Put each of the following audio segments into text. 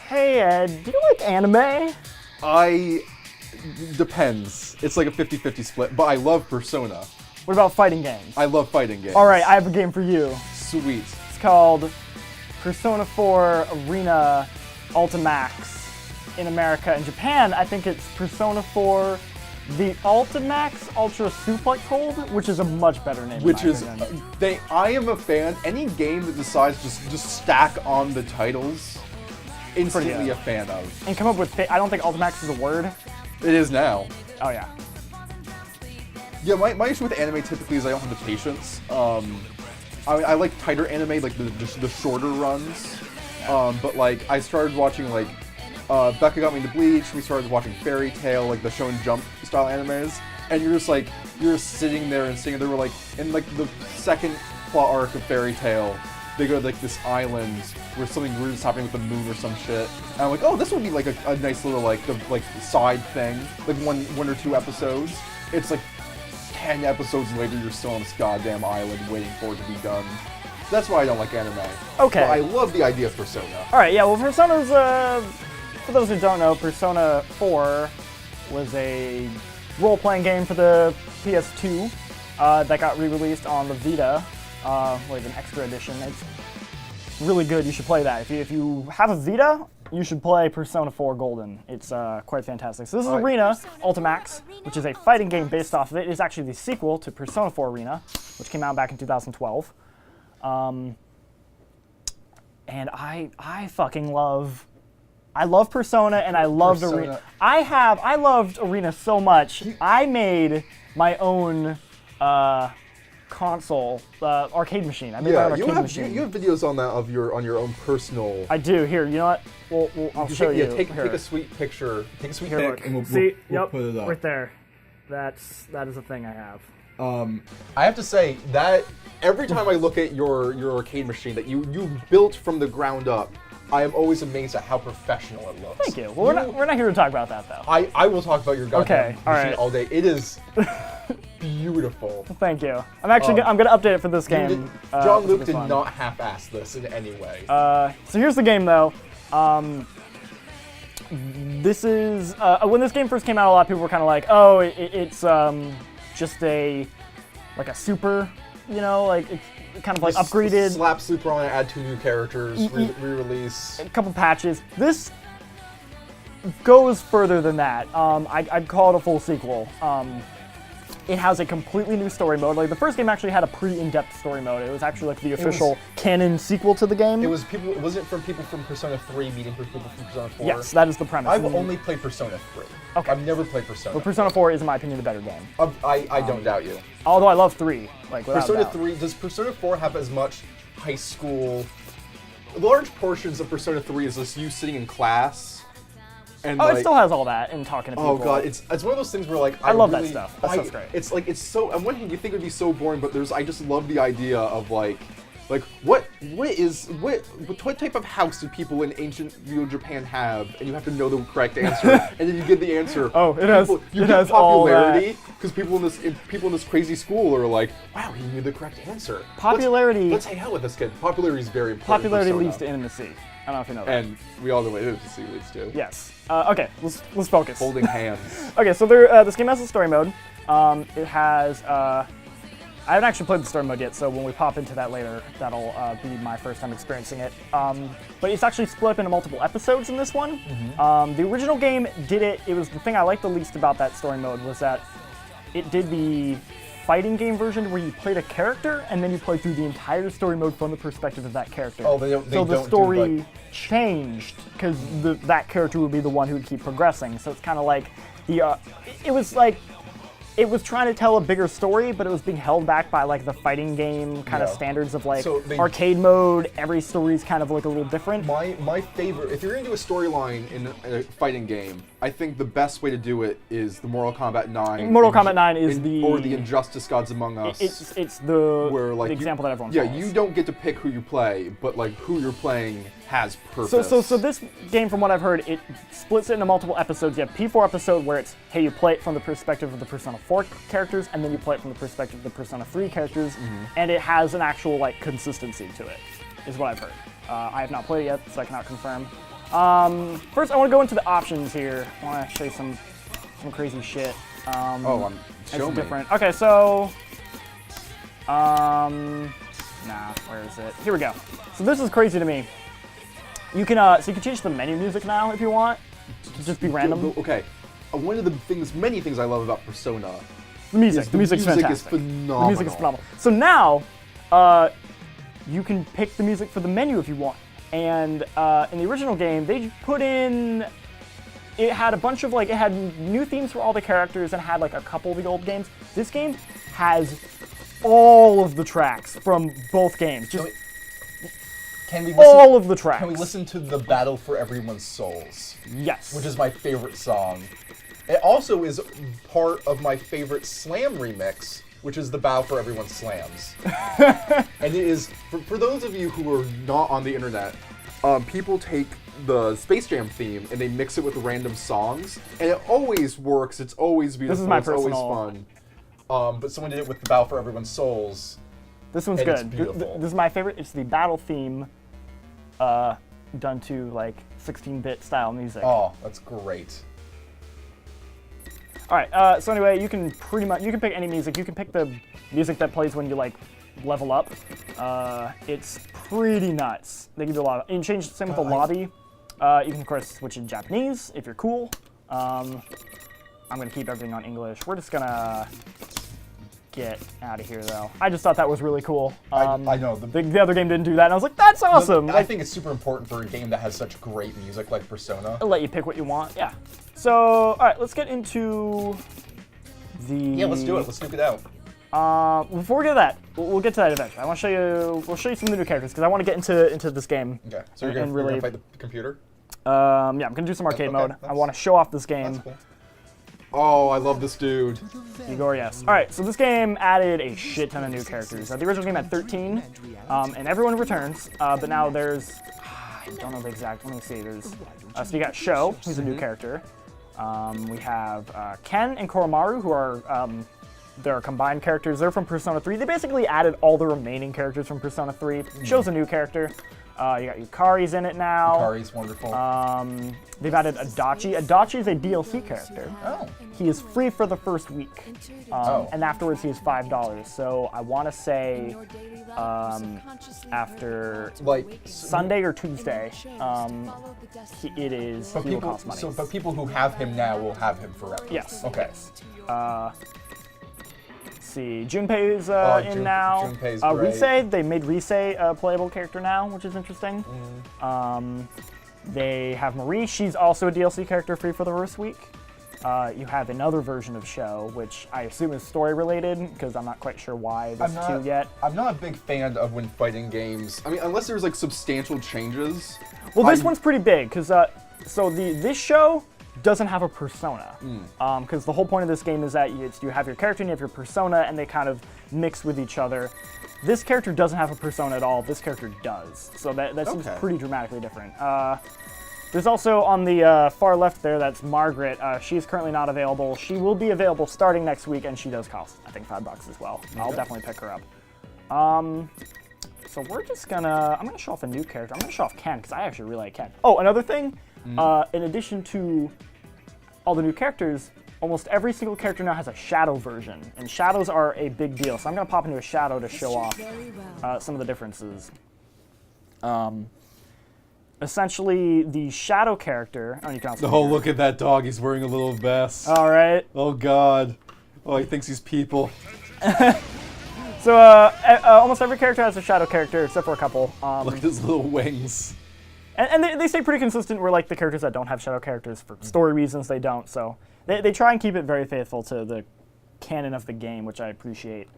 Hey Ed, do you like anime? Depends. It's like a 50-50 split, but I love Persona. What about fighting games? I love fighting games. Alright, I have a game for you. Sweet. It's called Persona 4 Arena Ultimax in America. In Japan, I think it's Persona 4 the Ultimax Ultra Suplex Hold, which is a much better name. Which is, I am a fan. Any game that decides just stack on the titles, instantly a fan of. And come up with, I don't think Ultimax is a word. It is now. Oh yeah. Yeah, my issue with anime typically is I don't have the patience. I like tighter anime, like the shorter runs. But like I started watching like Becca got me into Bleach. We started watching Fairy Tail, like the Shonen Jump style animes, and you're just sitting there. We're like in like the second plot arc of Fairy Tail, they go to like this island where something weird is happening with the moon or some shit. And I'm like, oh, this would be like a nice little like side thing, like one or two episodes. It's like 10 episodes later, you're still on this goddamn island waiting for it to be done. That's why I don't like anime. Okay. But I love the idea of Persona. All right, yeah. Well, Persona's for those who don't know, Persona 4 was a role-playing game for the PS2 that got re-released on the Vita with an extra edition. It's really good. You should play that. If you have a Vita, you should play Persona 4 Golden. It's quite fantastic. So this is Arena Ultimax, which is a fighting game based off of it. It's actually the sequel to Persona 4 Arena, which came out back in 2012. And I fucking love... I love Persona and I loved Arena. I loved Arena so much. I made my own console, arcade machine. I made my own arcade machine. You have videos on that on your own personal. I do. Here, you know what? I'll show you. Take a sweet picture. Take a sweet pic, and we'll put it up. Right there. That is a thing I have. I have to say that every time I look at your arcade machine that you built from the ground up, I am always amazed at how professional it looks. Thank you. Well, we're not here to talk about that, though. I will talk about your goddamn machine all day. It is beautiful. Thank you. I'm gonna update it for this game. Jean-Luc did not half-ass this in any way. So here's the game, though. This is when this game first came out, a lot of people were kind of like, "Oh, it's just a super, like it's kind of like upgraded." Slap super on it, add 2 new characters, re-release. A couple patches. This goes further than that. I'd call it a full sequel. It has a completely new story mode. Like the first game actually had a pretty in-depth story mode. It was actually like the official canon sequel to the game. Was it from people from Persona 3 meeting people from Persona 4? Yes, that is the premise. I've only played Persona 3. Okay. I've never played Persona. Well, Persona 4 is, in my opinion, the better game. I don't doubt you. Although I love 3, like without Persona doubt. 3, does Persona 4 have as much high school? Large portions of Persona 3 is just you sitting in class. And it still has all that and talking to people. Oh god, it's one of those things where like I love that stuff. That stuff's great. It's so on one hand you think it would be so boring, but I just love the idea of like what type of house do people in ancient feudal Japan have, and you have to know the correct answer, and then you get the answer. Oh, it has popularity because people in this crazy school are like, wow, he knew the correct answer. Popularity. Let's hang out with this kid. Popularity is very important. Popularity leads to intimacy. I don't know if you know that. And we all know what intimacy leads to. Yes. Okay, let's focus. Holding hands. Okay, so this game has a story mode. It has. I haven't actually played the story mode yet, so when we pop into that later, that'll be my first time experiencing it. But it's actually split up into multiple episodes in this one. Mm-hmm. The original game did it. It was the thing I liked the least about that story mode was that it did the fighting game version where you played a character and then you played through the entire story mode from the perspective of that character. Oh, so the story changed because that character would be the one who would keep progressing. So it's kind of like it was trying to tell a bigger story, but it was being held back by like the fighting game kind of standards of like arcade mode. Every story's kind of like a little different. My favorite, if you're gonna do a storyline in a fighting game, I think the best way to do it is the Mortal Kombat 9. Mortal Kombat 9 is or the Injustice Gods Among Us. It's the example that everyone follows. Yeah, you don't get to pick who you play, but like who you're playing has purpose. So this game, from what I've heard, it splits it into multiple episodes. You have P4 episode where it's, hey, you play it from the perspective of the Persona 4 characters, and then you play it from the perspective of the Persona 3 characters, and it has an actual like consistency to it, is what I've heard. I have not played it yet, so I cannot confirm. First, I want to go into the options here. I want to show you some crazy shit. Show me. Different. Okay, so, where is it? Here we go. So this is crazy to me. You can you can change the menu music now if you want. Just be random. Okay. One of the many things I love about Persona. The music's fantastic. Is phenomenal. The music is phenomenal. So now, you can pick the music for the menu if you want. And in the original game, they put in. It had a bunch of it had new themes for all the characters and had like a couple of the old games. This game has all of the tracks from both games. Just all of the tracks. Can we listen to the Battle for Everyone's Souls? Yes. Which is my favorite song. It also is part of my favorite Slam remix, which is the Battle for Everyone's Slams. And it is, for those of you who are not on the internet, people take the Space Jam theme and they mix it with random songs, and it always works. It's always beautiful. This is my it's personal. always fun. But someone did it with the Battle for Everyone's Souls. This one's and good. It's beautiful. This is my favorite. It's the battle theme, done to like 16-bit style music. Oh, that's great. All right. So anyway, you can pick any music. You can pick the music that plays when you like level up. It's pretty nuts. They give you a lot of. You can change the same with the lobby. You can of course switch in Japanese if you're cool. I'm gonna keep everything on English. We're just gonna get out of here though. I just thought that was really cool. I know. The other game didn't do that, and I was like, that's awesome. I think it's super important for a game that has such great music like Persona. I'll let you pick what you want. Yeah. So, all right, let's get into the. Yeah, let's do it. Let's snoop it out. Before we get to that, we'll get to that eventually. I want to show you. We'll show you some of the new characters because I want to get into this game. Okay. So you're really gonna fight the computer? Yeah, I'm gonna do some arcade mode. I want to show off this game. That's cool. Oh, I love this dude. Igor, yes. All right, so this game added a shit ton of new characters. The original game had 13, and everyone returns. But now there's, I don't know the exact. Let me see. There's, so you got Sho, who's a new character. We have Ken and Koromaru, who are they're combined characters. They're from Persona 3. They basically added all the remaining characters from Persona 3. Sho's a new character. You got Yukari's in it now. Yukari's wonderful. They've added Adachi. Adachi is a DLC character. Oh. He is free for the first week, and afterwards he is $5. So I want to say after Like Sunday or Tuesday, it is. He will cost money. But people who have him now will have him forever. Yes. Okay. Let's see, Junpei's in now. Junpei's great. Risei, they made Risei a playable character now, which is interesting. They have Marie. She's also a DLC character, free for the first week. You have another version of Sho, which I assume is story related, because I'm not quite sure why there's two yet. I'm not a big fan of when fighting games. I mean, unless there's like substantial changes. Well, this one's pretty big, because this Sho doesn't have a persona. Because the whole point of this game is that you have your character and you have your persona, and they kind of mix with each other. This character doesn't have a persona at all. This character does. So that seems pretty dramatically different. There's also on the far left there, that's Margaret. She's currently not available. She will be available starting next week, and she does cost, I think, $5 as well. Okay. I'll definitely pick her up. So we're just gonna, I'm gonna show off a new character. I'm gonna show off Ken, because I actually really like Ken. Oh, another thing, in addition to all the new characters, almost every single character now has a shadow version, and shadows are a big deal. So I'm gonna pop into a shadow to show off some of the differences. Essentially, the shadow character. Oh, you can also. Oh, look at that dog. He's wearing a little vest. All right. Oh God. Oh, he thinks he's people. So almost every character has a shadow character, except for a couple. Look at his little wings. And they stay pretty consistent. Where like the characters that don't have shadow characters, for story reasons, they don't. So they try and keep it very faithful to the canon of the game, which I appreciate.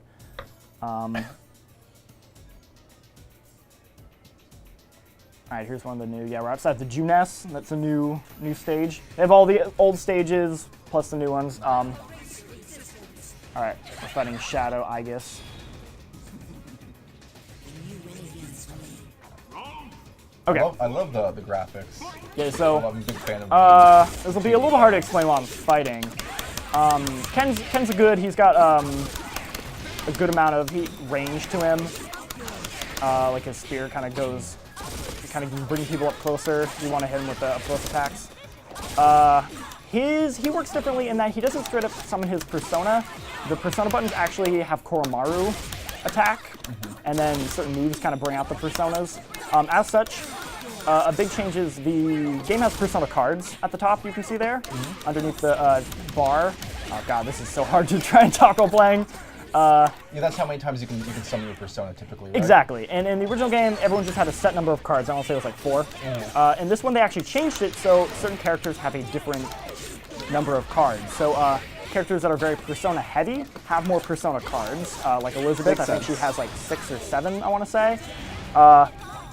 All right, here's one of the new. Yeah, we're outside the Juness. That's a new stage. They have all the old stages plus the new ones. All right, we're fighting Shadow, I guess. Okay. I love the graphics. Yeah, so I'm a big fan of this will be a little hard to explain while I'm fighting. Ken's good. He's got a good amount of range to him. Like his spear kind of goes kind of bring people up closer. You want to hit him with the up-close attacks. He works differently in that he doesn't straight up summon his persona. The persona buttons actually have Koromaru attack, and then certain moves kind of bring out the personas. As such, a big change is the game has persona cards at the top, you can see there, underneath the bar. Oh god, this is so hard to try and talk while playing. Yeah, that's how many times you can summon your persona typically, right? Exactly, and in the original game, everyone just had a set number of cards. I want to say it was like 4. In this one, they actually changed it so certain characters have a different number of cards. So characters that are very persona heavy have more persona cards, like Elizabeth. I think she has like 6 or 7, I want to say.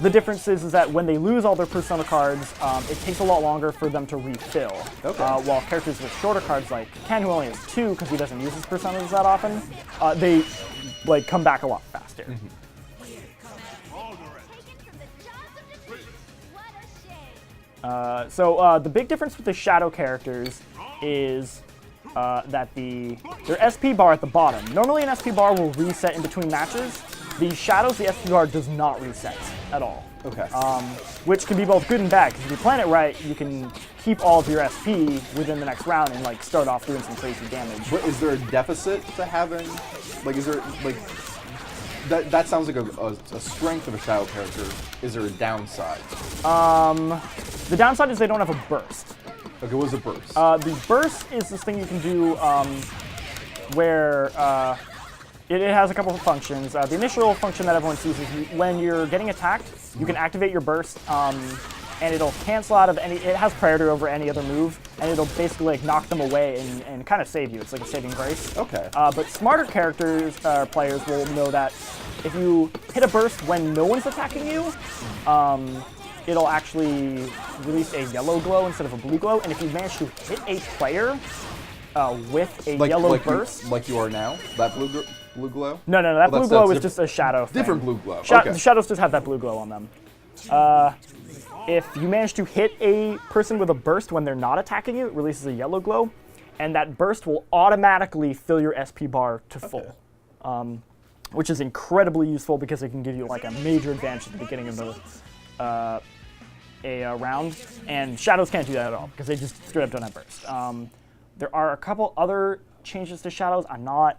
The difference is that when they lose all their persona cards, it takes a lot longer for them to refill. While characters with shorter cards, like Ken, who only has 2 because he doesn't use his personas that often, they like come back a lot faster. So the big difference with the shadow characters is that their SP bar at the bottom. Normally an SP bar will reset in between matches. The shadows, the SP bar does not reset at all. Okay. Which can be both good and bad, because if you plan it right, you can keep all of your SP within the next round and like start off doing some crazy damage. But is there a deficit to having, like, is there, like, that sounds like a strength of a shadow character. Is there a downside? The downside is they don't have a burst. Okay, what's a burst? The burst is this thing you can do where it has a couple of functions. The initial function that everyone sees is when you're getting attacked, you can activate your burst, and it'll cancel out of any. It has priority over any other move, and it'll basically like knock them away and kind of save you. It's like a saving grace. Okay. But smarter characters, players will know that if you hit a burst when no one's attacking you, it'll actually release a yellow glow instead of a blue glow. And if you manage to hit a player with a yellow burst, like you are now, that blue glow? No, that blue glow is just a shadow thing. Different blue glow. Okay. Okay. The shadows just have that blue glow on them. If you manage to hit a person with a burst when they're not attacking you, it releases a yellow glow, and that burst will automatically fill your SP bar to full, which is incredibly useful because it can give you like a major advantage at the beginning of the round. And shadows can't do that at all because they just straight up don't have burst. There are a couple other changes to shadows. I'm not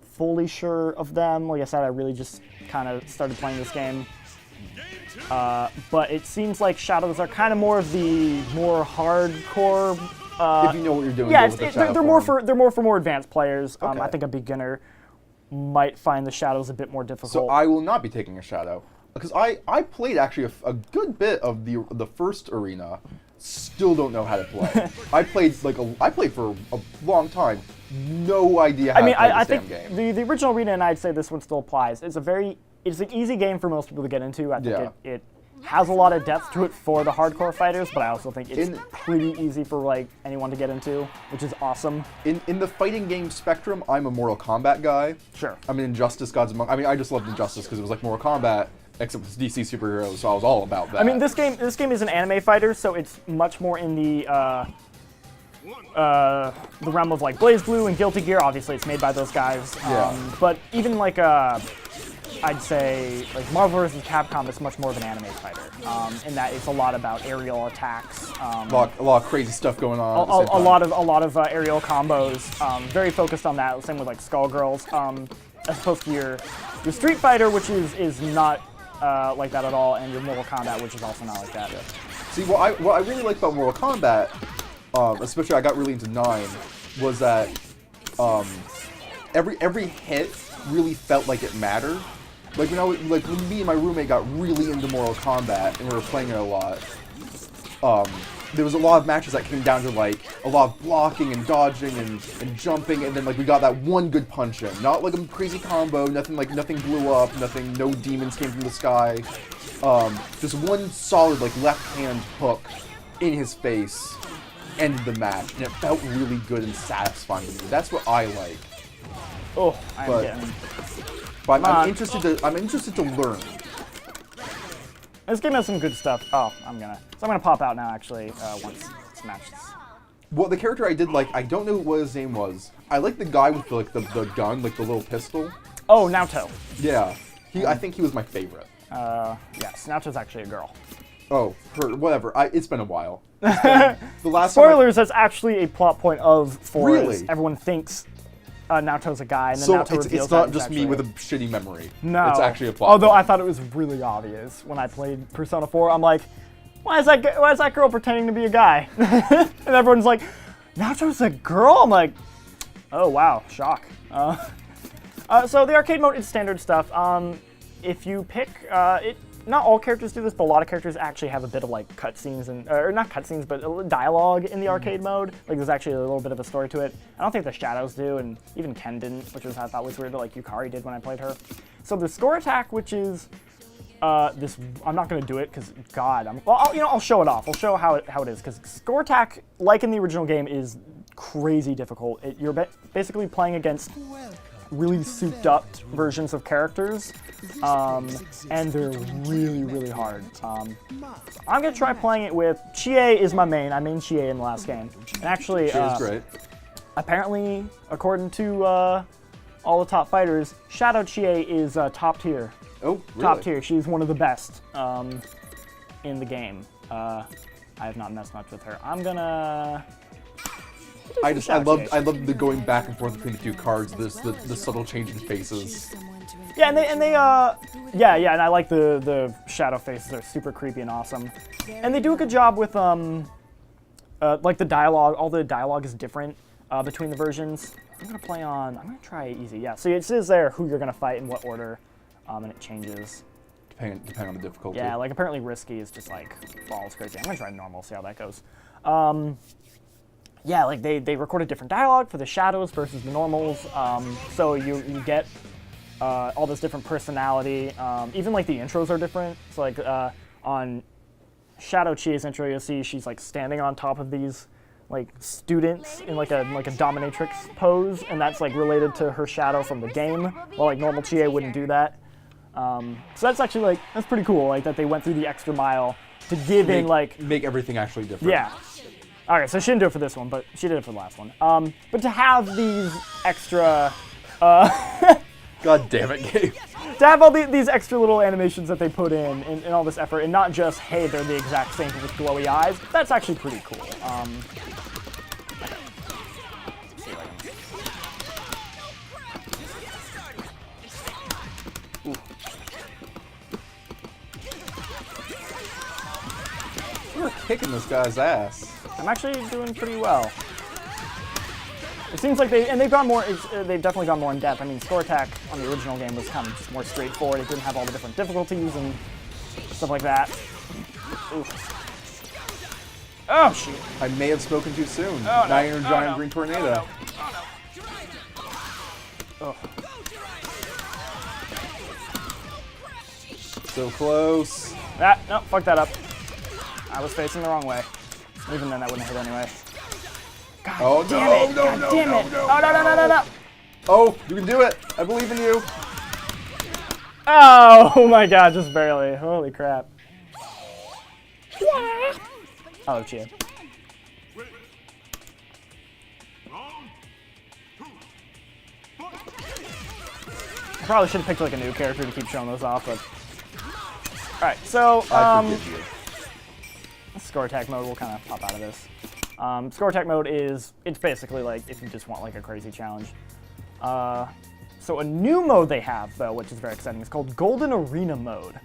fully sure of them. Like I said, I really just kind of started playing this game. But it seems like shadows are kind of more of the more hardcore. If you know what you're doing. Yeah, they're more for more advanced players. Okay. I think a beginner might find the shadows a bit more difficult. So I will not be taking a shadow because I played actually a good bit of the first arena. Still don't know how to play. I played for a long time. No idea how to play this damn game. I think the original arena, and I'd say this one still applies. It's an easy game for most people to get into. I think it has a lot of depth to it for the hardcore fighters, but I also think it's pretty easy for like anyone to get into, which is awesome. In the fighting game spectrum, I'm a Mortal Kombat guy. Sure. I'm an Injustice Gods Among. I mean, I just loved Injustice because it was like Mortal Kombat, except with DC superheroes, so I was all about that. I mean, this game is an anime fighter, so it's much more in the realm of like BlazBlue and Guilty Gear. Obviously, it's made by those guys. But even like I'd say like Marvel vs. Capcom is much more of an anime fighter, in that it's a lot about aerial attacks. A lot of crazy stuff going on. A lot of aerial combos. Very focused on that. Same with like Skullgirls, as opposed to your Street Fighter, which is not like that at all, and your Mortal Kombat, which is also not like that. See, what I really liked about Mortal Kombat, especially I got really into 9, was that every hit really felt like it mattered. Like when me and my roommate got really into Mortal Kombat and we were playing it a lot, there was a lot of matches that came down to like a lot of blocking and dodging and jumping, and then like we got that one good punch in. Not like a crazy combo, nothing blew up, no demons came from the sky. Just one solid like left hand hook in his face ended the match, and it felt really good and satisfying to me. That's what I like. Oh, I'm I'm interested to learn. This game has some good stuff. Oh, I'm gonna pop out now. Actually, once it's matched. Well, the character I did like, I don't know what his name was. I like the guy with the gun, like the little pistol. Oh, Naoto. Yeah, I think he was my favorite. Yes, Naoto's actually a girl. Oh, her, whatever. It's been a while. The last time Spoilers, that's actually a plot point of 4. Really? Everyone thinks Naoto's a guy, and then so Naoto reveals it's not that just he's me actually with a shitty memory. No. It's actually a plot Although point. I thought it was really obvious when I played Persona 4. I'm like, why is that girl pretending to be a guy? And everyone's like, Naoto's a girl? I'm like, oh wow, shock. So the arcade mode is standard stuff. If you pick, not all characters do this, but a lot of characters actually have a bit of like cutscenes or not cutscenes, but dialogue in the arcade mode. Like there's actually a little bit of a story to it. I don't think the Shadows do, and even Ken didn't, which I thought was weird. But like Yukari did when I played her. So the score attack, which is this, I'm not gonna do it because God, I'll show it off. I'll show how it is because score attack, like in the original game, is crazy difficult. You're basically playing against really souped up versions of characters, and they're really, really hard. I'm gonna try playing it with Chie is my main. I main Chie in the last game, and actually, Chie's great. Apparently, according to all the top fighters, Shadow Chie is top tier. Oh, really? Top tier. She's one of the best in the game. I have not messed much with her. I'm gonna. I love the going back and forth between the two cards. The subtle change in faces. Yeah, and I like the shadow faces. They're super creepy and awesome. And they do a good job with like the dialogue. All the dialogue is different between the versions. I'm gonna try easy. Yeah, so it says there who you're gonna fight in what order, and it changes. Depending on the difficulty. Yeah, like apparently risky is just like balls crazy. I'm gonna try normal, see how that goes. Yeah, like they recorded different dialogue for the shadows versus the normals, so you get all this different personality. Even like the intros are different. So like on Shadow Chie's intro, you'll see she's like standing on top of these like students in like a dominatrix pose, and that's like related to her shadow from the game. While like normal Chie wouldn't do that. So that's actually that's pretty cool. Like that they went through the extra mile to give in like make everything actually different. Yeah. Okay, so she didn't do it for this one, but she did it for the last one. But to have these extra, God damn it, Gabe. to have all these extra little animations that they put in all this effort, and not just, hey, they're the exact same with glowy eyes, that's actually pretty cool. You're kicking this guy's ass. I'm actually doing pretty well. It seems like they've definitely gone more in depth. I mean, score attack on the original game was kind of just more straightforward. It didn't have all the different difficulties and stuff like that. Oof. Oh, shoot. I may have spoken too soon. Oh, no. Now you're a giant no. green tornado. Oh. So close. No, fuck that up. I was facing the wrong way. Even then, that wouldn't hit anyway. God Oh, damn no, it! no, God no, damn no, it! no, Oh, no! Oh, you can do it. I believe in you. Oh my god, just barely. Holy crap. Yeah. Oh, shit. I probably should have picked like a new character to keep showing those off, but. Alright, so, I forgive you. score attack mode will kind of pop out of this. Score attack mode it's basically like if you just want like a crazy challenge. So a new mode they have though, which is very exciting, is called Golden Arena mode.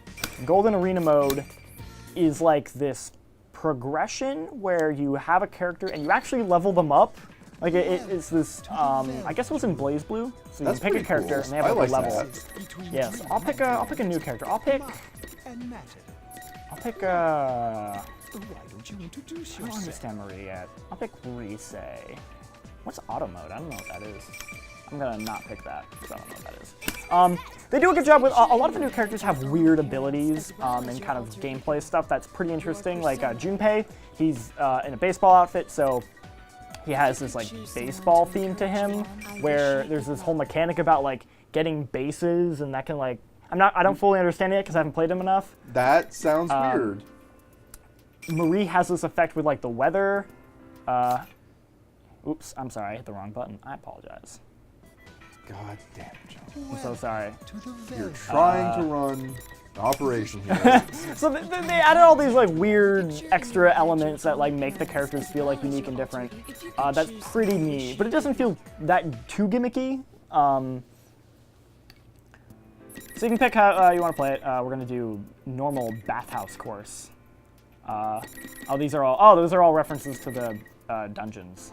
Golden Arena mode is like this progression where you have a character and you actually level them up. Like it's this, I guess it was in Blaze Blue. So you That's can pick a pretty character cool. and they have I like a like level. that. Yes, I'll pick a new character. I'll pick I don't understand Marie yet. I'll pick Rise. What's auto mode? I don't know what that is. I'm gonna not pick that because I don't know what that is. They do a good job with a lot of the new characters have weird abilities and kind of gameplay stuff that's pretty interesting. Like Junpei, he's in a baseball outfit, so he has this like baseball theme to him, where there's this whole mechanic about like getting bases, and that can like I don't fully understand it because I haven't played him enough. That sounds weird. Marie has this effect with like the weather. Oops, I'm sorry, I hit the wrong button. I apologize. God damn it, John. I'm so sorry. You're trying to run. Operation here. So they added all these like weird extra elements that like make the characters feel like unique and different. That's pretty neat, but it doesn't feel that too gimmicky. So you can pick how you want to play it. We're gonna do normal bathhouse course. Those are all references to the dungeons,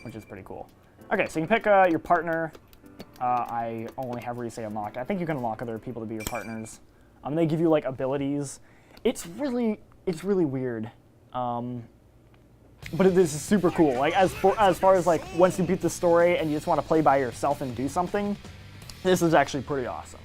which is pretty cool. Okay, so you can pick your partner. I only have where you say unlocked. I think you can unlock other people to be your partners. They give you like abilities. It's really weird. But this is super cool. Like as far as like once you beat the story and you just want to play by yourself and do something, this is actually pretty awesome.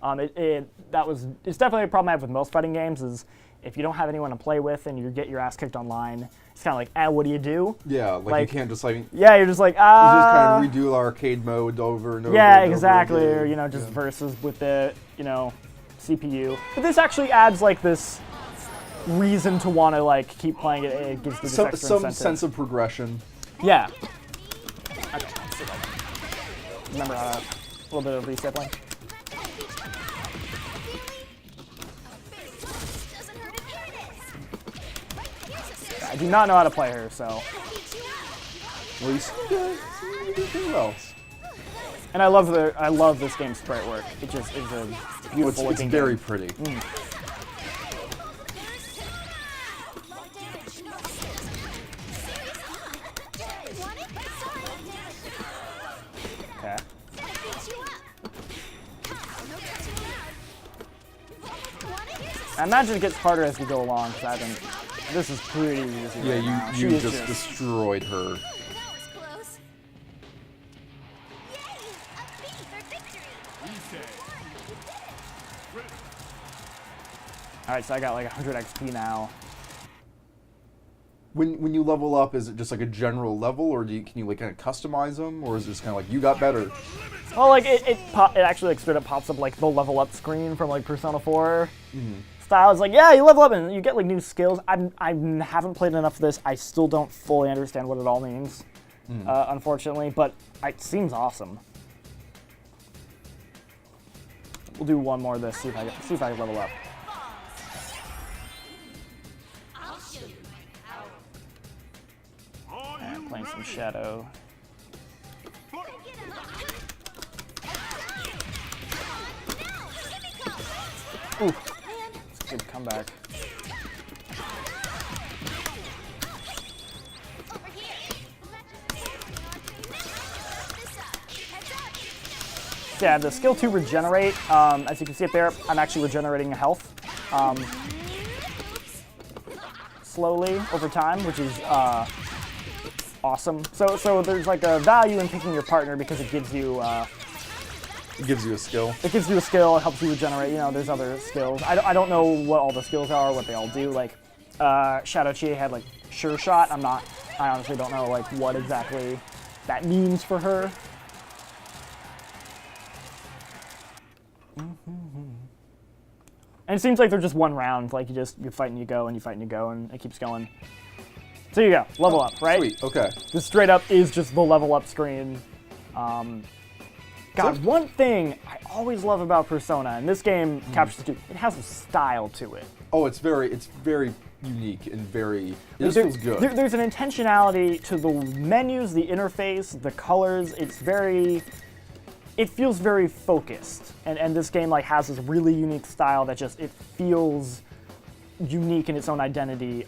It's definitely a problem I have with most fighting games is if you don't have anyone to play with and you get your ass kicked online, it's kind of like, what do you do? Yeah, like you can't just like... Yeah, you're just like, You just kind of redo the arcade mode over and over yeah, and exactly. over again. Or, just versus with the, CPU. But this actually adds, like, this reason to want to, like, keep playing it. It gives this extra some incentive. sense of progression. Yeah. Okay, let's see if I can remember a little bit of recycling. I do not know how to play her, so. Well, you seem to do pretty well. And I love this game's sprite work. It just is a beautiful looking It's very game. pretty. Okay. I imagine it gets harder as we go along, because this is pretty easy. Yeah, right now. you She is just destroyed her. Alright, so I got like 100 XP now. When you level up, is it just like a general level, or can you like kind of customize them, or is it just kind of like you got better? Well, like it actually like straight up pops up like the level up screen from like Persona 4 style. It's like, yeah, you level up and you get like new skills. I haven't played enough of this. I still don't fully understand what it all means, unfortunately, but it seems awesome. We'll do one more of this, see if I can level up. And playing some Shadow. Ooh, it's a good comeback. Yeah, the skill 2 regenerate. As you can see up there, I'm actually regenerating health slowly over time, which is awesome. So there's like a value in picking your partner because it gives you It gives you a skill. It gives you a skill. It helps you regenerate. There's other skills. I don't know what all the skills are, what they all do. Like Shadow Chi had like Sure Shot. I honestly don't know like what exactly that means for her. And it seems like they're just one round. Like you fight and you go and you fight and you go and it keeps going. So you go, level up, right? Sweet. Okay. This straight up is just the level up screen. God, one thing I always love about Persona, and this game captures it too, it has a style to it. Oh, it's very unique and it just feels good. There's an intentionality to the menus, the interface, the colors. It feels very focused, and this game like has this really unique style that it feels unique in its own identity,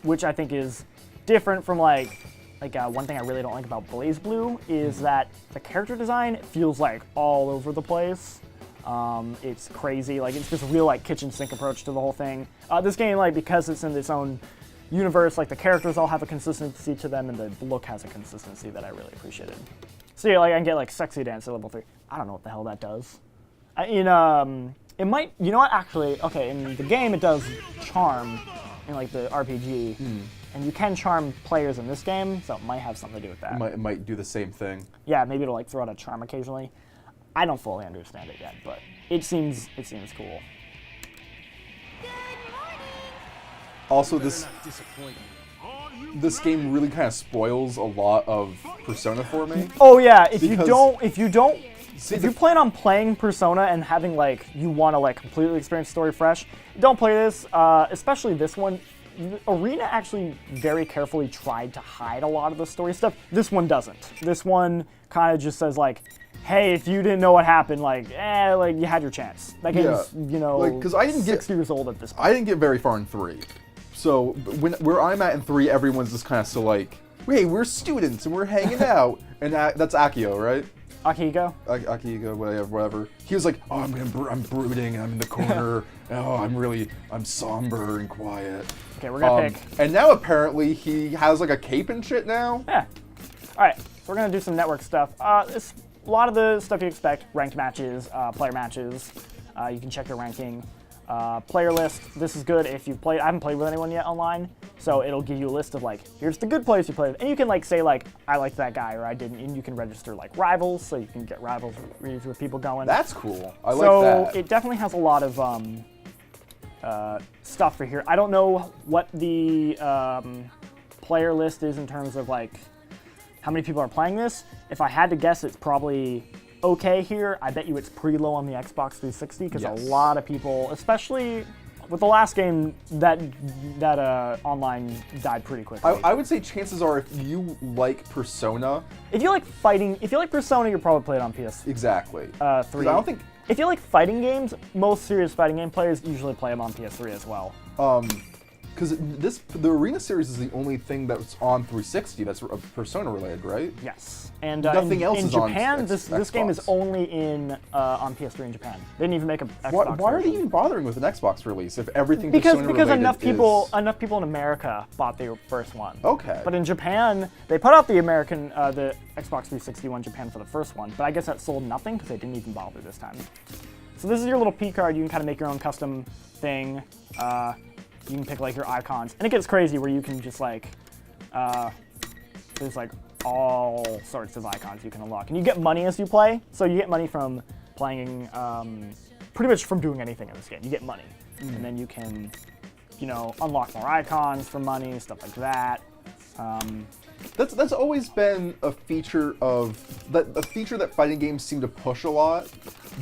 which I think is different from like one thing I really don't like about BlazBlue is that the character design feels like all over the place. It's crazy, like it's just a real like kitchen sink approach to the whole thing. This game, like because it's in its own universe, like the characters all have a consistency to them, and the look has a consistency that I really appreciated. So yeah, like I can get like Sexy Dance at level 3. I don't know what the hell that does. It might, you know what? Actually, okay, in the game it does Charm in like the RPG. And you can charm players in this game, so it might have something to do with that. It might do the same thing. Yeah, maybe it'll like throw out a charm occasionally. I don't fully understand it yet, but it seems cool. Also, this game really kind of spoils a lot of Persona for me. Oh yeah, if you don't See, if you plan on playing Persona and having like you want to like completely experience the story fresh, don't play this. Especially this one. Arena actually very carefully tried to hide a lot of the story stuff. This one doesn't. This one kind of just says like, hey, if you didn't know what happened, like you had your chance. That game's because I didn't 6 years old at this point. I didn't get very far in 3, so where I'm at in 3, everyone's just kind of still like, hey, we're students and we're hanging out, and that's Akio, right? Akihiko? Akihiko, whatever. He was like, oh, I'm brooding, I'm in the corner. Oh, I'm somber and quiet. Okay, we're gonna pick. And now apparently he has like a cape and shit now. Yeah. All right, so we're gonna do some network stuff. It's a lot of the stuff you expect: ranked matches, player matches. You can check your ranking. Player list. This is good if you've played. I haven't played with anyone yet online, so it'll give you a list of like, here's the good players you played with, and you can like say like, I liked that guy or I didn't, and you can register like rivals, so you can get rivals with people going. That's cool. I like that. So it definitely has a lot of stuff for here. I don't know what the player list is in terms of like how many people are playing this. If I had to guess, it's probably okay here. I bet you it's pretty low on the Xbox 360 because a lot of people, especially with the last game, that online died pretty quickly. I would say chances are if you like Persona, if you like Persona, you'll probably play it on PS. Exactly. 3. I don't think. If you like fighting games, most serious fighting game players usually play them on PS3 as well. Because the Arena series is the only thing that's on 360 that's Persona related, right? Yes. And nothing else in is Japan, on this game is only on PS3 in Japan. They didn't even make a Xbox. Why are they even bothering with an Xbox release if everything because Persona related enough people in America bought the first one. Okay. But in Japan, they put out the the Xbox 360 one in Japan for the first one, but I guess that sold nothing because they didn't even bother this time. So this is your little P card. You can kind of make your own custom thing. You can pick like your icons, and it gets crazy where you can just like, there's like all sorts of icons you can unlock, and you get money as you play. So you get money from playing, pretty much from doing anything in this game. You get money, and then you can, unlock more icons for money, stuff like that. That's always been a feature that fighting games seem to push a lot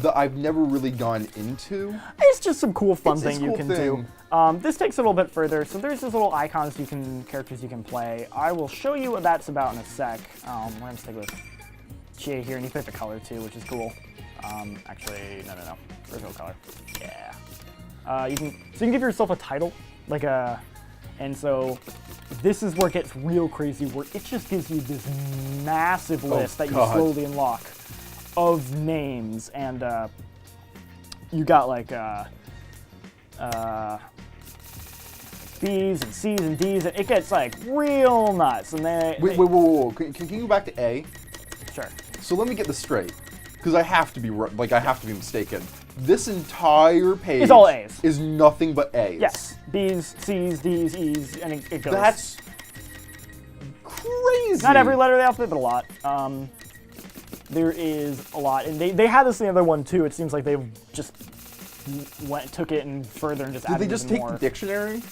that I've never really gone into. It's just some cool fun thing you cool can thing. do. This takes it a little bit further. So there's these little icons characters you can play. I will show you what that's about in a sec. We're gonna stick with Chie here, and you pick the color too, which is cool. Actually, no. There's no color. Yeah. You can give yourself a title, and so this is where it gets real crazy, where it just gives you this massive list that you slowly unlock of names, and you got like B's and C's and D's, and it gets like real nuts. And Wait. Can you go back to A? Sure. So let me get this straight, because I have to be mistaken. This entire page is all A's. Is nothing but A's. Yes. B's, C's, D's, E's, and it goes. That's crazy. Not every letter of the alphabet, but a lot. There is a lot, and they had this in the other one too. It seems like they just took it and further and just added. Did they just take the dictionary?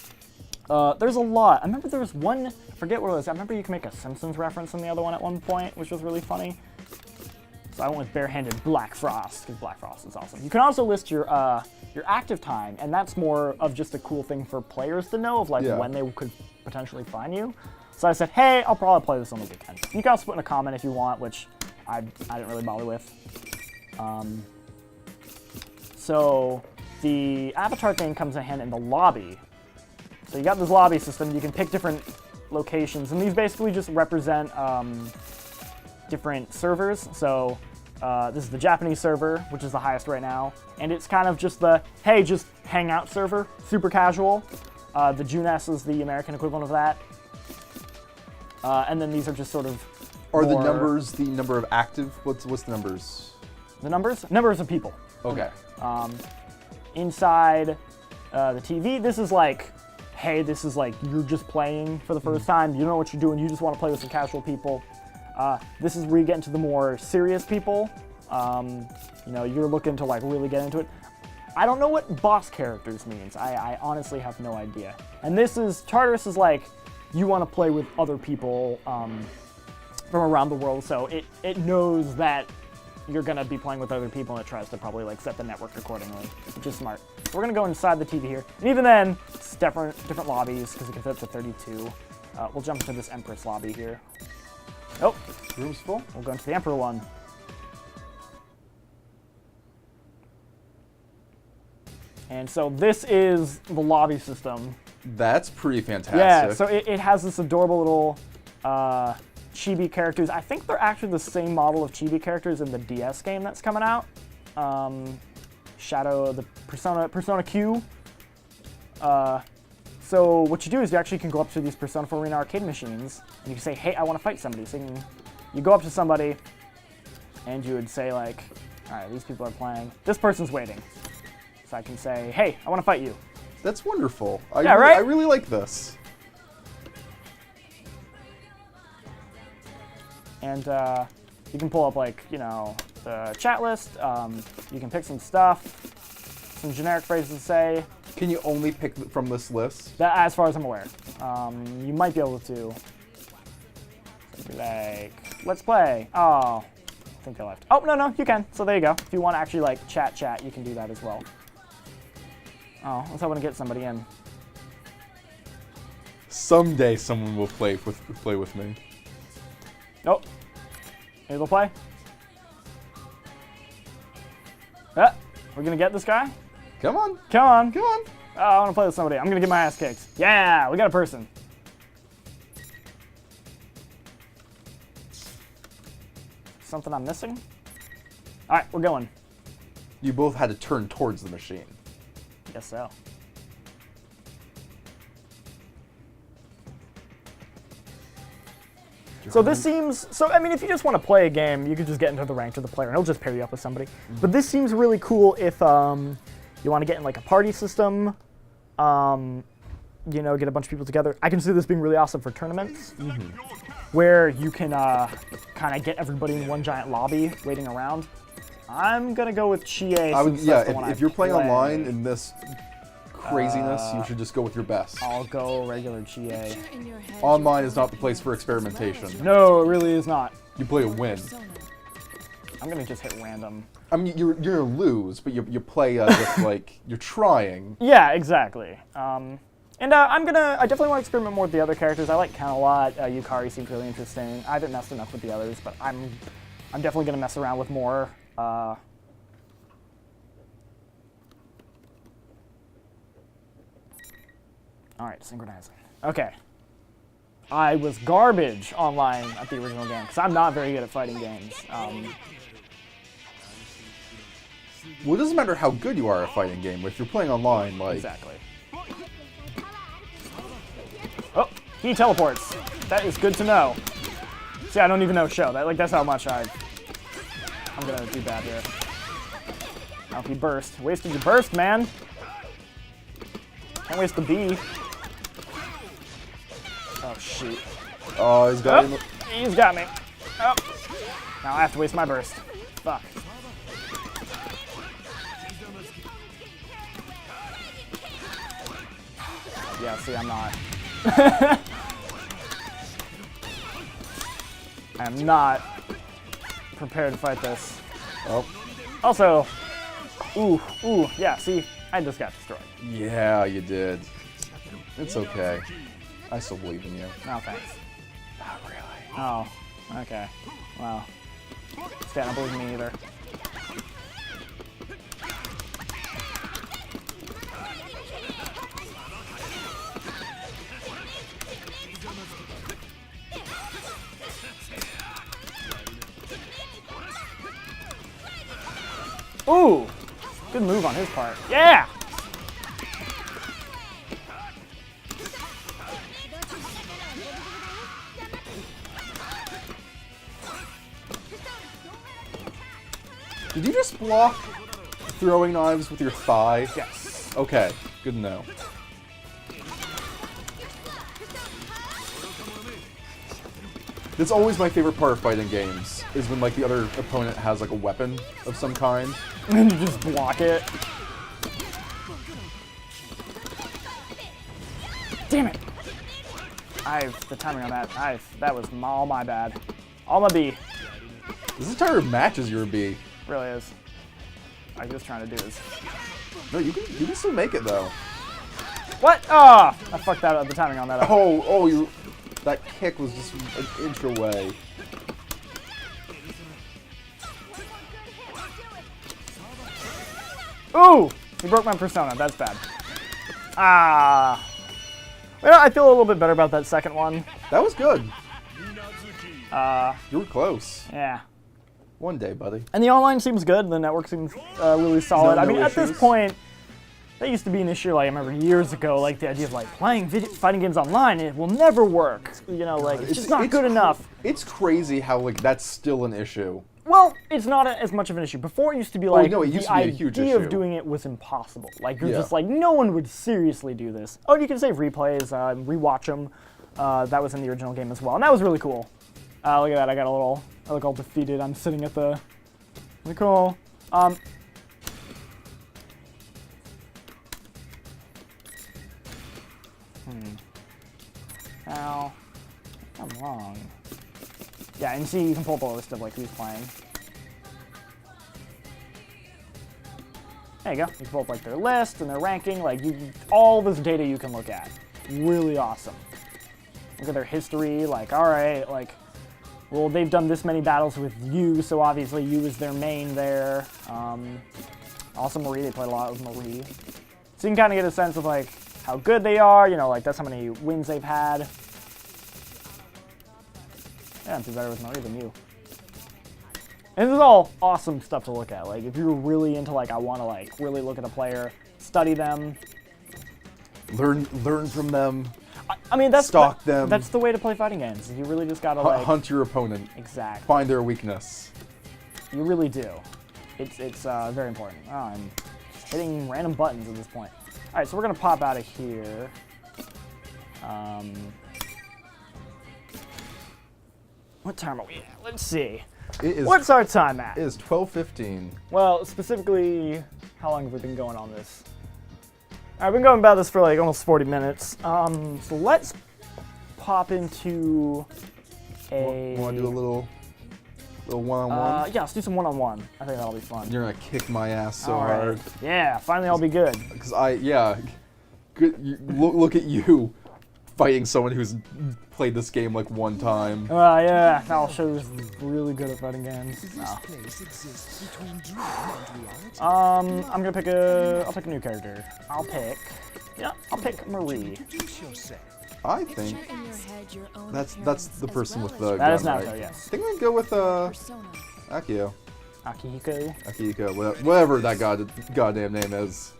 There's a lot. I remember there was one. I forget what it was. I remember you can make a Simpsons reference in the other one at one point, which was really funny. So I went with barehanded Black Frost because Black Frost is awesome. You can also list your active time, and that's more of just a cool thing for players to know of when they could potentially find you. So I said, hey, I'll probably play this on the weekend. You can also put in a comment if you want, which I didn't really bother with. So the avatar thing comes in hand in the lobby. So you got this lobby system. You can pick different locations, and these basically just represent different servers. So this is the Japanese server, which is the highest right now, and it's kind of just the, hey, just hang out server, super casual. The Junes is the American equivalent of that. And then these are just sort of Are the numbers the number of active? What's the numbers? The numbers? Numbers of people. Okay. Inside the TV, this is like, hey, this is like you're just playing for the first time. You don't know what you're doing. You just want to play with some casual people. This is where you get into the more serious people. You're looking to like really get into it. I don't know what boss characters means. I honestly have no idea. And Tartarus is like, you want to play with other people from around the world, so it knows that you're gonna be playing with other people and it tries to probably like set the network accordingly, which is smart. So we're gonna go inside the TV here. And even then, it's different lobbies because it can fit up to 32. We'll jump into this Empress lobby here. Oh, Room's full. we'll go into the Emperor one. And so this is the lobby system. That's pretty fantastic. Yeah, so it has this adorable little chibi characters. I think they're actually the same model of chibi characters in the DS game that's coming out. Shadow, the Persona Q. So what you do is you actually can go up to these Persona 4 Arena arcade machines, and you can say, hey, I want to fight somebody. So you go up to somebody, and you would say, like, all right, these people are playing. This person's waiting. So I can say, hey, I want to fight you. That's wonderful. Yeah, right? I really like this. And you can pull up, like, you know, the chat list. You can pick some stuff, some generic phrases to say. Can you only pick from this list? That, as far as I'm aware. You might be able to. Be like, let's play. Oh, I think I left. Oh, no, you can. So there you go. If you want to actually, like, chat, you can do that as well. Oh, let's hope I can get somebody in. Someday someone will play with me. Nope. Maybe they'll play. Ah, we're gonna get this guy? Come on. Come on. Come on. Oh, I want to play with somebody. I'm gonna get my ass kicked. Yeah, we got a person. Something I'm missing? All right, we're going. You both had to turn towards the machine. Guess so. So this seems, I mean, if you just want to play a game, you could just get into the rank of the player and he'll just pair you up with somebody. But this seems really cool if you want to get in like a party system, you know, get a bunch of people together. I consider this being really awesome for tournaments, where you can kind of get everybody in one giant lobby waiting around. I'm gonna go with Chie. If you're playing online in this craziness, you should just go with your best. I'll go regular Chie. Online is not the place for experimentation. No, it really is not. You play to win. I'm gonna just hit random. I mean, you're gonna lose, but you play with like you're trying. Yeah, exactly. I definitely want to experiment more with the other characters. I like Ken a lot. Yukari seems really interesting. I haven't messed enough with the others, but I'm definitely gonna mess around with more. All right, synchronizing. Okay. I was garbage online at the original game because I'm not very good at fighting games. Well, it doesn't matter how good you are at a fighting game. If you're playing online, like Exactly. Oh, he teleports. That is good to know. See, I don't even know show. That's how much I'm gonna do bad here. Now if he burst. Wasted your burst, man. Can't waste the B. Oh, shoot. oh, he's got him. He's got me. Oh. Now I have to waste my burst. Fuck. Yeah, see, I'm not. I am not prepared to fight this. Oh. Also, yeah, see, I just got destroyed. Yeah, you did. It's okay. I still believe in you. No, thanks. Not really. Oh, okay. Well, Stan, don't believe in me either. Ooh, good move on his part. Yeah! Did you just block throwing knives with your thigh? Yes. Okay, good to know. That's always my favorite part of fighting games, is when like the other opponent has like a weapon of some kind. And you just block it. Damn it! The timing on that, that was all my bad. All my B. This entire match is your B. Really is. All I'm just trying to do is. No, you can still make it though. What? Ah! I fucked that up. The timing on that. Up. Oh, that kick was just an inch away. Ooh! He broke my persona. That's bad. Ah. Well, I feel a little bit better about that second one. That was good. Uh. You were close. Yeah. One day, buddy. And the online seems good. The network seems really solid. No I mean, at issues? this point, that used to be an issue. Like I remember years ago, like the idea of like playing fighting games online, it will never work. You know, like it's just not good enough. It's crazy how like that's still an issue. Well, it's not as much of an issue. Before it used to be like no, it used the to be a huge idea of issue. doing it was impossible. Like you're Yeah. just like no one would seriously do this. Oh, you can save replays, rewatch them. That was in the original game as well, and that was really cool. Look at that! I look all defeated. I'm sitting at the. Really cool. Now, I'm wrong. Yeah, and see, you can pull up a list of like who's playing. There you go. You can pull up like their list and their ranking. Like all this data you can look at. Really awesome. Look at their history. Like, all right, like, well, they've done this many battles with you, so obviously you is their main there. Also Marie. They played a lot with Marie. So you can kind of get a sense of like how good they are. You know, like that's how many wins they've had. Yeah, I'm better with Marie than you. And this is all awesome stuff to look at. Like, if you're really into, like, I want to, like, really look at a player, study them. Learn from them. I mean, that's stalk them. That's the way to play fighting games. You really just gotta, like... Hunt your opponent. Exactly. Find their weakness. You really do. It's very important. Oh, I'm hitting random buttons at this point. All right, so we're gonna pop out of here. What time are we at? Let's see. What's our time at? It is 12:15. Well, specifically, how long have we been going on this? I've been going about this for like almost 40 minutes. So let's pop into a... Want to do a little one-on-one? Yeah, let's do some one-on-one. I think that'll be fun. You're gonna kick my ass so All right. hard. Yeah, finally I'll be good. Because good. Look at you fighting someone who's played this game like one time. Yeah, that'll show who's really good at fighting games. No. I'm gonna pick I'll pick a new character. I'll pick Marie. I think that's the person with the That gun, is not right? though, yes. I think we can go with Akio. Akihiko. Whatever that goddamn name is.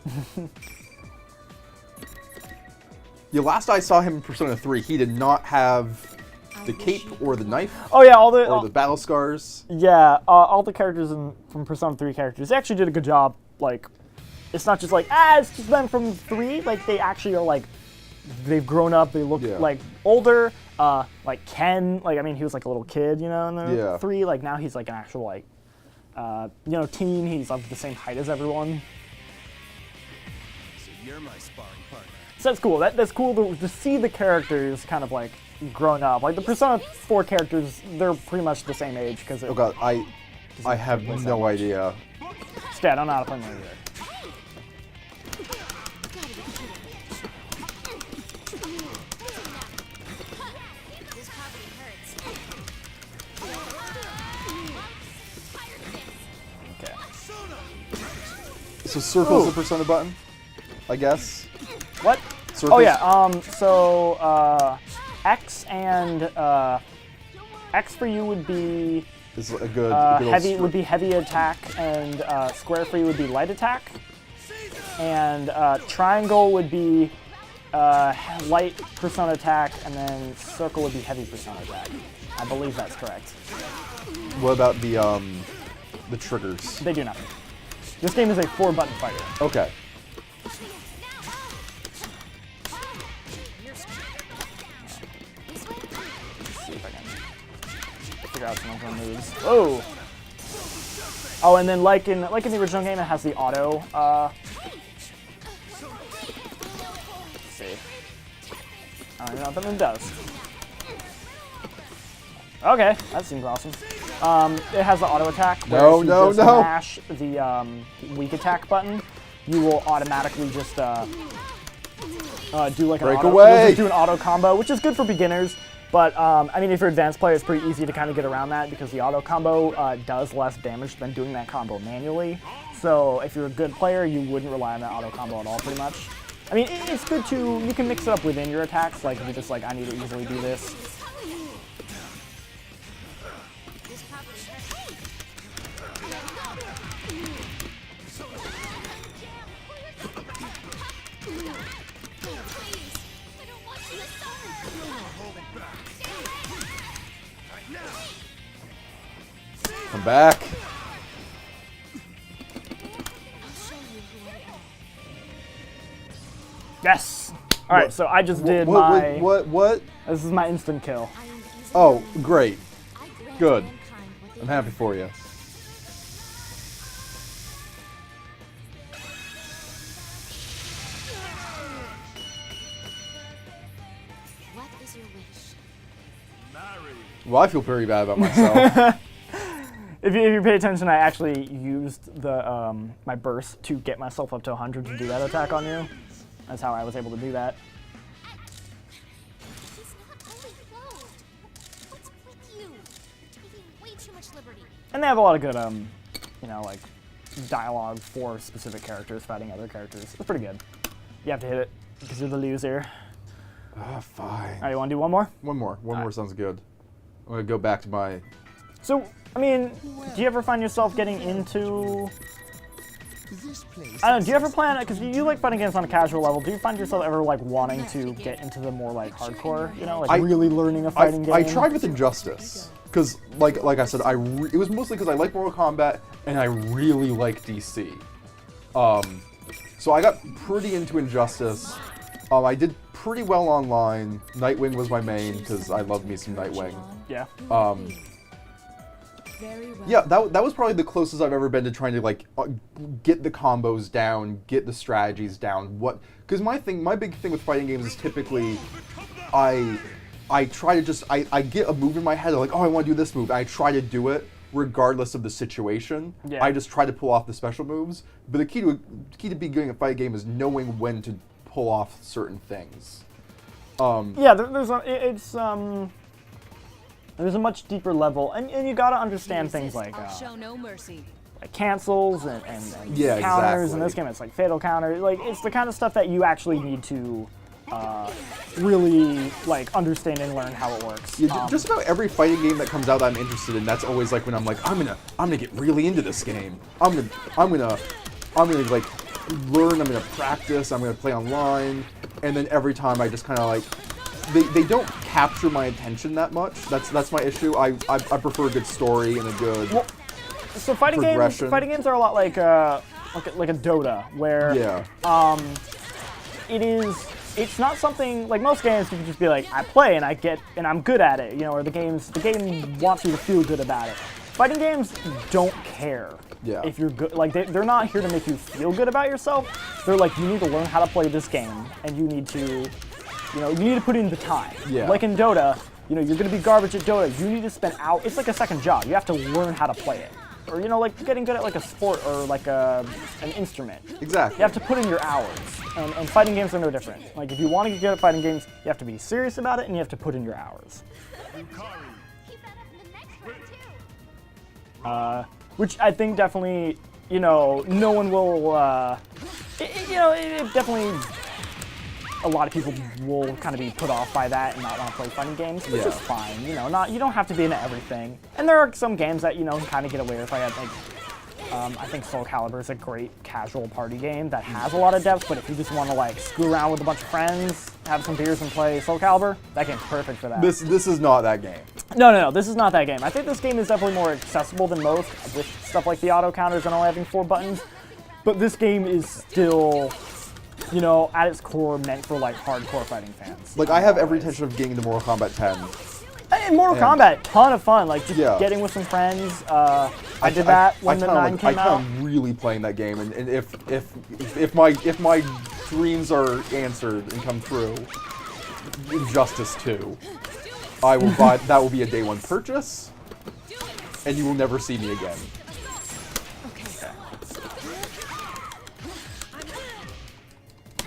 Yeah, last I saw him in Persona 3, he did not have the cape or the knife. Oh yeah, or the battle scars. Yeah, all the characters from Persona 3 characters, they actually did a good job. Like, it's not just like, it's just them from 3. Like, they actually are like, they've grown up. They look like older. Like Ken, like I mean, he was like a little kid, you know, in the 3. Like now he's like an actual like, teen. He's of the same height as everyone. So you're my sparring partner. So that's cool. That's cool to see the characters kind of like grown up. Like the Persona 4 characters, they're pretty much the same age because. Oh god, I have no idea. Instead, I don't know how to play Mario either. Okay. So circle's the Persona button, I guess. What? Circles? Oh yeah. So X and X for you would be Is a good heavy. Would be heavy attack, and square for you would be light attack, and triangle would be light Persona attack, and then circle would be heavy Persona attack. I believe that's correct. What about the triggers? They do nothing. This game is a 4-button fighter. Okay. Figure out some of my moves. Oh! Oh, and then like in the original game, it has the auto. Let's see. I don't even know what that move does. Okay, that seems awesome. It has the auto attack where No, if you no, just no. mash the weak attack button, you will automatically just do like an Break auto, away. you'll just do an auto combo, which is good for beginners. But I mean, if you're an advanced player, it's pretty easy to kind of get around that because the auto combo does less damage than doing that combo manually. So if you're a good player, you wouldn't rely on that auto combo at all, pretty much. I mean, it's good to, you can mix it up within your attacks, like if you're just like, I need to easily do this. Come back. Yes! Alright, so I just did What? This is my instant kill. Oh, great. Good. I'm happy for you. What is your wish? Well, I feel pretty bad about myself. If you pay attention, I actually used the my burst to get myself up to 100 to do that attack on you. That's how I was able to do that. He's not fully clothed. What's with you? You're taking way too much liberty. And they have a lot of good, you know, like, dialogue for specific characters fighting other characters. It's pretty good. You have to hit it because you're the loser. Ah, fine. Alright, you want to do one more? One more sounds good. I'm gonna go back to my. So, I mean, do you ever find yourself getting into... I don't know, do you ever plan, because you like fighting games on a casual level, do you find yourself ever like wanting to get into the more like hardcore, you know, like really learning a fighting game? I tried with Injustice, because like I said, it was mostly because I like Mortal Kombat and I really like DC. So I got pretty into Injustice. I did pretty well online. Nightwing was my main because I love me some Nightwing. Yeah. Yeah, that was probably the closest I've ever been to trying to like get the combos down, get the strategies down. Because my big thing with fighting games is typically, I try to just I get a move in my head like, oh, I want to do this move. I try to do it regardless of the situation. Yeah. I just try to pull off the special moves. But the key to being good at a fighting game is knowing when to pull off certain things. Yeah, there's a much deeper level, and you gotta understand things like show no mercy. like cancels and Yeah, counters in exactly. this game. It's like fatal counter. Like it's the kind of stuff that you actually need to really like understand and learn how it works. Yeah, just about every fighting game that comes out that I'm interested in, that's always like when I'm like, I'm gonna get really into this game. I'm gonna like learn. I'm gonna practice. I'm gonna play online, and then every time I just kind of like. They don't capture my attention that much. That's my issue. I prefer a good story and a good So fighting games are a lot like a Dota, where it's not something like most games. You can just be like, I play and I'm good at it, you know, or the game wants you to feel good about it. Fighting games don't care if you're good. Like they're not here to make you feel good about yourself. They're like, you need to learn how to play this game, and you need to put in the time. Yeah. Like in Dota, you know, you're gonna be garbage at Dota. You need to spend out. It's like a second job. You have to learn how to play it, or you know, like getting good at like a sport or like an instrument. Exactly. You have to put in your hours, and fighting games are no different. Like if you want to get good at fighting games, you have to be serious about it, and you have to put in your hours. Keep that up in the next one too. Which I think definitely, you know, no one will. It definitely. A lot of people will kind of be put off by that and not want to play fighting games, which is fine. You know, you don't have to be into everything. And there are some games that, you know, kind of get away with. I think Soul Calibur is a great casual party game that has a lot of depth, but if you just want to like screw around with a bunch of friends, have some beers and play Soul Calibur, that game's perfect for that. This is not that game. No, this is not that game. I think this game is definitely more accessible than most with stuff like the auto counters and only having 4 buttons, but this game is still, you know, at its core meant for like hardcore fighting fans. Like I have every intention of getting into Mortal Kombat 10. And Mortal Kombat, ton of fun. Like just getting with some friends. I did that when the 9 came out. I'm really playing that game, and if my dreams are answered and come true, Injustice 2, I will buy. That will be a day 1 purchase. and you will never see me again.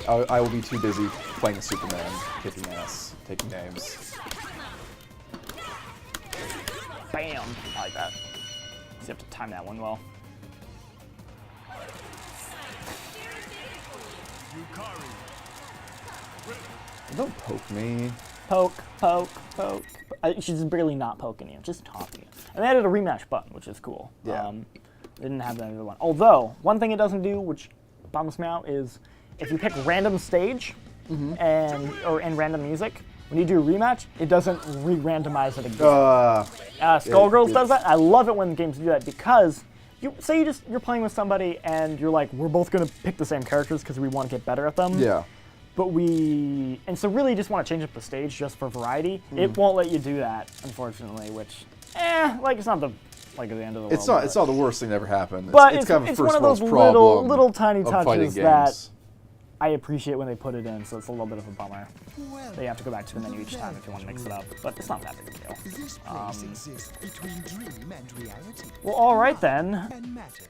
I will be too busy playing Superman, kicking ass, taking names. Bam! I like that. So you have to time that one well. Don't poke me. Poke, poke, poke. She's really not poking you, just taunting you. And they added a rematch button, which is cool. Yeah. They didn't have that other one. Although, one thing it doesn't do, which bums me out, is if you pick random stage and random music, when you do a rematch, it doesn't re-randomize it again. Skullgirls does that. I love it when games do that because you're playing with somebody and you're like, we're both gonna pick the same characters because we want to get better at them. Yeah. But so really just want to change up the stage just for variety. It won't let you do that, unfortunately, which, like it's not the end of the world. It's not the worst thing that ever happened. But it's kind of a first one of those world problem little tiny of fighting touches that games. I appreciate when they put it in, so it's a little bit of a bummer. They have to go back to the menu each time if you want to mix it up, but it's not that big a deal. This place exists between dream and reality. Well, all right then. And matter.